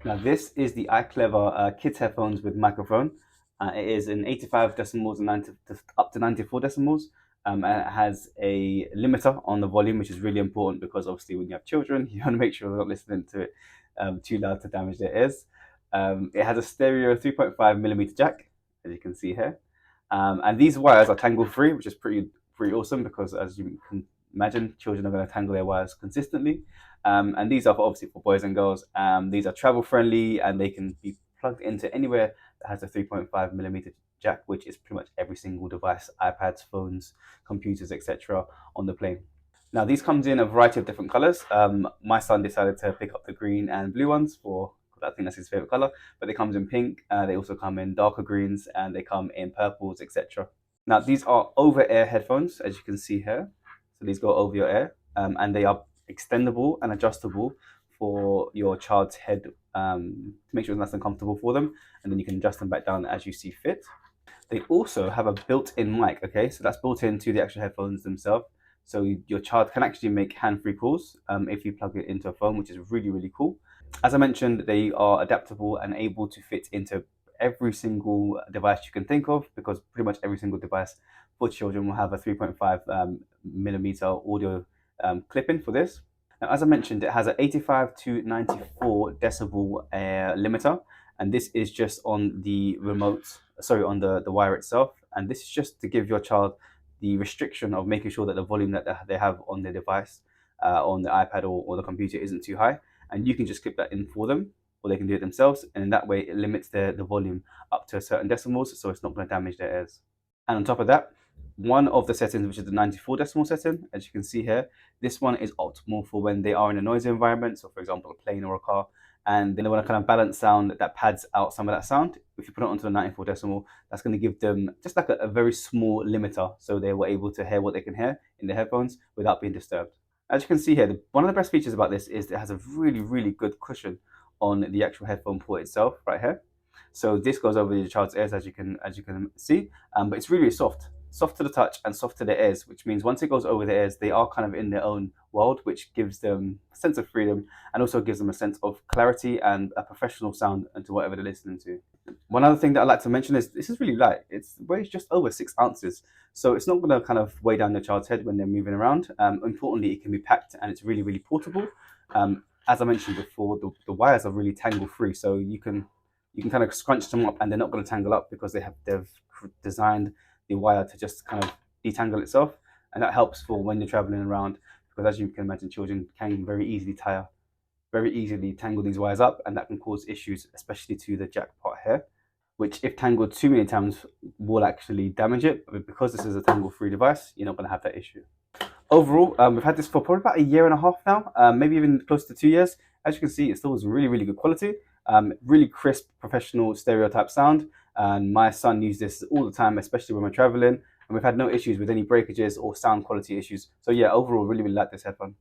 Now this is the iClever kids headphones with microphone. It is in 85 decimals and 90, up to 94 decimals. And it has a limiter on the volume, which is really important because obviously when you have children, you want to make sure they're not listening to it too loud to damage their ears. It has a stereo 3.5 millimeter jack, as you can see here. And these wires are tangle free, which is pretty awesome because as you can imagine, children are going to tangle their wires consistently. And these are obviously for boys and girls. These are travel friendly and they can be plugged into anywhere that has a 3.5 millimeter jack, which is pretty much every single device, iPads, phones, computers, etc. on the plane. Now these comes in a variety of different colors. My son decided to pick up the green and blue ones for I think that's his favorite color, but they comes in pink. They also come in darker greens and they come in purples, etc. Now these are over-ear headphones, as you can see here. So these go over your ear, and they are extendable and adjustable for your child's head to make sure it's nice and comfortable for them, and then you can adjust them back down as you see fit. They also have a built-in mic, okay? So that's built into the actual headphones themselves. So your child can actually make hand-free calls if you plug it into a phone, which is really, really cool. As I mentioned, they are adaptable and able to fit into every single device you can think of because pretty much every single device for children will have a 3.5 millimeter audio clip-in for this. Now, as I mentioned, it has an 85 to 94 decibel limiter, and this is just on the on the wire itself. And this is just to give your child the restriction of making sure that the volume that they have on the device, on the iPad or the computer isn't too high. And you can just clip that in for them, or they can do it themselves. And in that way, it limits the volume up to a certain decimals, so it's not going to damage their ears. And on top of that, one of the settings, which is the 94 decimal setting, as you can see here, this one is optimal for when they are in a noisy environment. So for example, a plane or a car, and they want to kind of balance sound that pads out some of that sound. If you put it onto the 94 decimal, that's going to give them just like a very small limiter. So they were able to hear what they can hear in the headphones without being disturbed. As you can see here, one of the best features about this is it has a really, really good cushion on the actual headphone port itself right here. So this goes over your child's ears, as you can see, but it's really soft to the touch and soft to the ears, which means once it goes over the ears, they are kind of in their own world, which gives them a sense of freedom and also gives them a sense of clarity and a professional sound into whatever they're listening to. One other thing that I'd like to mention is this is really light. It weighs just over 6 ounces, so it's not going to kind of weigh down the child's head when they're moving around. Importantly, it can be packed and it's really, really portable. As I mentioned before, the wires are really tangle free, so you can kind of scrunch them up and they're not going to tangle up because they've designed the wire to just kind of detangle itself, and that helps for when you're traveling around because as you can imagine, children can very easily tangle these wires up, and that can cause issues, especially to the jack part here, which if tangled too many times will actually damage it. But because this is a tangle-free device, you're not going to have that issue. Overall, we've had this for probably about a year and a half now, maybe even close to 2 years. As you can see, it still is really, really good quality, really crisp, professional stereo type sound. And my son uses this all the time, especially when we're traveling. And we've had no issues with any breakages or sound quality issues. So yeah, overall, really, really like this headphone.